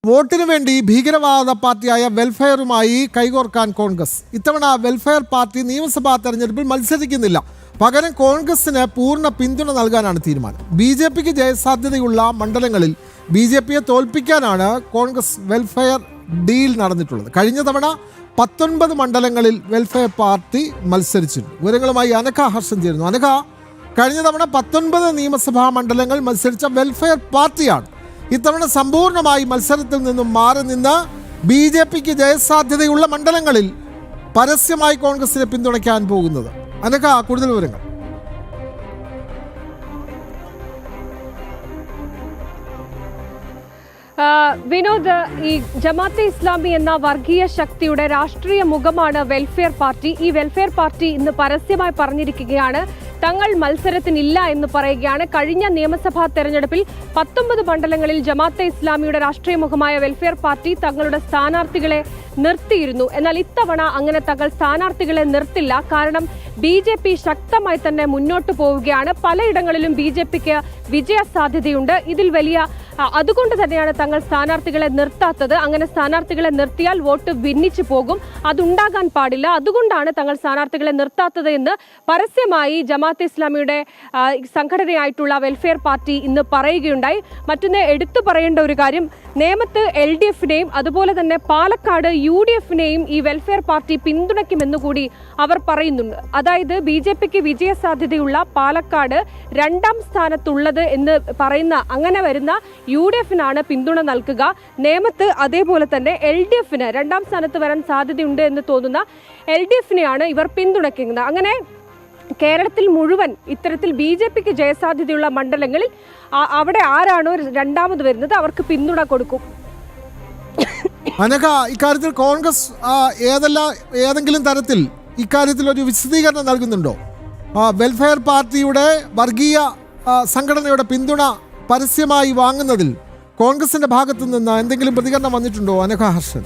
വോട്ടിനു വേണ്ടി ഭീകരവാദ പാർട്ടിയായ വെൽഫെയറുമായി കൈകോർക്കാൻ കോൺഗ്രസ്. ഇത്തവണ വെൽഫെയർ പാർട്ടി നിയമസഭാ തെരഞ്ഞെടുപ്പിൽ മത്സരിക്കുന്നില്ല. പകരം കോൺഗ്രസിന് പൂർണ്ണ പിന്തുണ നൽകാനാണ് തീരുമാനം. BJPക്ക് ജയസാധ്യതയുള്ള മണ്ഡലങ്ങളിൽ BJPയെ തോൽപ്പിക്കാനാണ് കോൺഗ്രസ് വെൽഫെയർ ഡീൽ നടന്നിട്ടുള്ളത്. കഴിഞ്ഞ തവണ 19 മണ്ഡലങ്ങളിൽ വെൽഫെയർ പാർട്ടി മത്സരിച്ചിട്ടുണ്ട്. വിവരങ്ങളുമായി അനഘ ഹർഷൻ ചേരുന്നു. അനഘ, കഴിഞ്ഞ തവണ 19 നിയമസഭാ മണ്ഡലങ്ങൾ മത്സരിച്ച വെൽഫെയർ പാർട്ടിയാണ് ഇത്തവണ സമ്പൂർണ്ണമായി മത്സരത്തിൽ നിന്നും മാറി നിന്ന് BJPക്ക് ജയസാധ്യതയുള്ള മണ്ഡലങ്ങളിൽ പരസ്യമായി കോൺഗ്രസിനെ പിന്തുണയ്ക്കാൻ പോകുന്നത്. അനഘ, കൂടുതൽ വിവരങ്ങൾ. വിനോദ്, ഈ ജമാഅത്തെ ഇസ്ലാമി എന്ന വർഗീയ ശക്തിയുടെ രാഷ്ട്രീയ മുഖമാണ് വെൽഫെയർ പാർട്ടി. ഈ വെൽഫെയർ പാർട്ടി ഇന്ന് പരസ്യമായി പറഞ്ഞിരിക്കുകയാണ് തങ്ങൾ മത്സരത്തിനില്ല എന്ന് പറയുകയാണ്. കഴിഞ്ഞ നിയമസഭാ തെരഞ്ഞെടുപ്പിൽ 19 മണ്ഡലങ്ങളിൽ ജമാഅത്തെ ഇസ്ലാമിയുടെ രാഷ്ട്രീയ മുഖമായ വെൽഫെയർ പാർട്ടി തങ്ങളുടെ സ്ഥാനാർത്ഥികളെ നിർത്തിയിരുന്നു. എന്നാൽ ഇത്തവണ അങ്ങനെ തങ്ങൾ സ്ഥാനാർത്ഥികളെ നിർത്തില്ല. കാരണം BJP ശക്തമായി തന്നെ മുന്നോട്ട് പോവുകയാണ്. പലയിടങ്ങളിലും BJPക്ക് വിജയ സാധ്യതയുണ്ട്. ഇതിൽ അതുകൊണ്ട് തന്നെയാണ് തങ്ങൾ സ്ഥാനാർത്ഥികളെ നിർത്താത്തത്. അങ്ങനെ സ്ഥാനാർത്ഥികളെ നിർത്തിയാൽ വോട്ട് ഭിന്നിച്ചു പോകും, അതുണ്ടാകാൻ പാടില്ല. അതുകൊണ്ടാണ് തങ്ങൾ സ്ഥാനാർത്ഥികളെ നിർത്താത്തത് എന്ന് പരസ്യമായി ജമാഅത്തെ ഇസ്ലാമിയുടെ സംഘടനയായിട്ടുള്ള വെൽഫെയർ പാർട്ടി ഇന്ന് പറയുകയുണ്ടായി. മറ്റൊന്ന് എടുത്തു പറയേണ്ട ഒരു കാര്യം, നേമത്ത് LDFനെയും അതുപോലെ തന്നെ പാലക്കാട് UDFനെയും ഈ വെൽഫെയർ പാർട്ടി പിന്തുണയ്ക്കുമെന്നുകൂടി അവർ പറയുന്നുണ്ട്. അതായത് BJPക്ക് വിജയ സാധ്യതയുള്ള പാലക്കാട് 2ാം സ്ഥാനത്തുള്ളത് എന്ന് പറയുന്ന അങ്ങനെ വരുന്ന UDFനാണ് പിന്തുണ നൽകുക. നേമത്ത് അതേപോലെ തന്നെ LDFന് 2ാം സ്ഥാനത്ത് വരാൻ സാധ്യതയുണ്ട് എന്ന് തോന്നുന്ന LDFനെയാണ് ഇവർ പിന്തുണയ്ക്കുന്നത്. അങ്ങനെ കേരളത്തിൽ മുഴുവൻ ഇത്തരത്തിൽ BJPക്ക് ജയസാധ്യതയുള്ള മണ്ഡലങ്ങളിൽ അവിടെ ആരാണോ 2ാമത് വരുന്നത് അവർക്ക് പിന്തുണ കൊടുക്കും. അനഘ, ഇക്കാര്യത്തിൽ കോൺഗ്രസ് ഏതെങ്കിലും തരത്തിൽ ഇക്കാര്യത്തിൽ ഒരു വിശദീകരണം നൽകുന്നുണ്ടോ? വെൽഫെയർ പാർട്ടിയുടെ വർഗീയ സംഘടനയുടെ പിന്തുണ പരസ്യമായി വാങ്ങുന്നതിൽ കോൺഗ്രസിന്റെ ഭാഗത്തു നിന്ന് എന്തെങ്കിലും പ്രതികരണം വന്നിട്ടുണ്ടോ അനഘ ഹർഷൻ?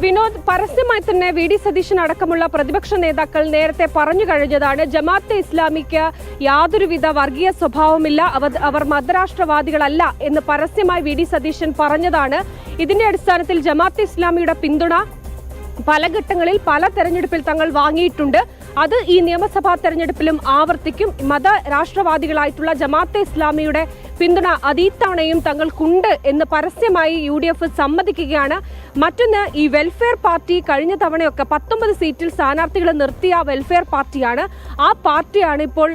വിനോദ്, പരസ്യമായി തന്നെ VD സതീശൻ അടക്കമുള്ള പ്രതിപക്ഷ നേതാക്കൾ നേരത്തെ പറഞ്ഞു കഴിഞ്ഞതാണ്. ജമാഅത്തെ ഇസ്ലാമിക്ക് യാതൊരുവിധ വർഗീയ സ്വഭാവമില്ല, അവർ മതരാഷ്ട്രവാദികളല്ല എന്ന് പരസ്യമായി VD സതീശൻ പറഞ്ഞതാണ്. ഇതിന്റെ അടിസ്ഥാനത്തിൽ ജമാഅത്തെ ഇസ്ലാമിയുടെ പിന്തുണ പല ഘട്ടങ്ങളിൽ പല തെരഞ്ഞെടുപ്പിൽ തങ്ങൾ വാങ്ങിയിട്ടുണ്ട്. അത് ഈ നിയമസഭാ തെരഞ്ഞെടുപ്പിലും ആവർത്തിക്കും. മതരാഷ്ട്രവാദികളായിട്ടുള്ള ജമാഅത്തെ ഇസ്ലാമിയുടെ പിന്തുണ അതീത്തവണയും തങ്ങൾക്കുണ്ട് എന്ന് പരസ്യമായി UDF സമ്മതിക്കുകയാണ്. മറ്റൊന്ന്, ഈ വെൽഫെയർ പാർട്ടി കഴിഞ്ഞ തവണയൊക്കെ 19 സീറ്റിൽ സ്ഥാനാർത്ഥികളെ നിർത്തിയ വെൽഫെയർ പാർട്ടിയാണ്. ആ പാർട്ടിയാണ് ഇപ്പോൾ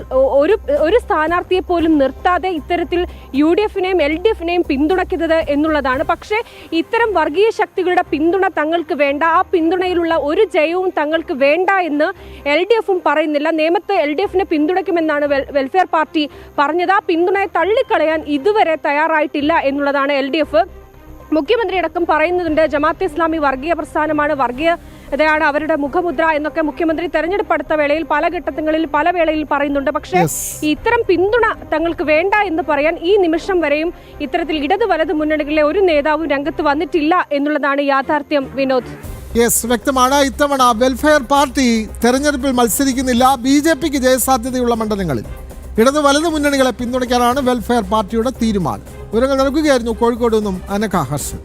ഒരു സ്ഥാനാർത്ഥിയെ പോലും നിർത്താതെ ഇത്തരത്തിൽ UDFനെയും LDFനെയും പിന്തുണയ്ക്കുന്നത് എന്നുള്ളതാണ്. പക്ഷേ ഇത്തരം വർഗീയ ശക്തികളുടെ പിന്തുണ തങ്ങൾക്ക് വേണ്ട, ആ പിന്തുണയിലുള്ള ഒരു ജയവും തങ്ങൾക്ക് വേണ്ട എന്ന് LDFും പറയുന്നില്ല. നേമത്ത് LDFനെ പിന്തുണയ്ക്കുമെന്നാണ് വെൽഫെയർ പാർട്ടി പറഞ്ഞത്. ആ പിന്തുണയെ തള്ളിക്കളയാൻ ഇതുവരെ തയ്യാറായിട്ടില്ല എന്നുള്ളതാണ് LDF. മുഖ്യമന്ത്രി അടക്കം പറയുന്നുണ്ട് ജമാഅത്തെ ഇസ്ലാമി വർഗീയ പ്രസ്ഥാനമാണ്, വർഗീയതയാണ് അവരുടെ മുഖമുദ്ര എന്നൊക്കെ മുഖ്യമന്ത്രി തെരഞ്ഞെടുപ്പ് അടുത്ത വേളയിൽ പല ഘട്ടങ്ങളിൽ പല വേളയിൽ പറയുന്നുണ്ട്. പക്ഷേ ഇത്തരം പിന്തുണ തങ്ങൾക്ക് വേണ്ട എന്ന് പറയാൻ ഈ നിമിഷം വരെയും ഇത്തരത്തിൽ ഇടത് വലത് മുന്നണികളിലെ ഒരു നേതാവും രംഗത്ത് വന്നിട്ടില്ല എന്നുള്ളതാണ് യാഥാർത്ഥ്യം. വിനോദ്, വ്യക്തമാണ്. ഇത്തവണ വെൽഫെയർ പാർട്ടി തെരഞ്ഞെടുപ്പിൽ മത്സരിക്കുന്നില്ല. BJPക്ക് ജയസാധ്യതയുള്ള മണ്ഡലങ്ങളിൽ ഇടത് വലത് മുന്നണികളെ പിന്തുണയ്ക്കാനാണ് വെൽഫെയർ പാർട്ടിയുടെ തീരുമാനം. വിവരങ്ങൾ നൽകുകയായിരുന്നു കോഴിക്കോട് നിന്നും അനഘ ഹർഷൻ.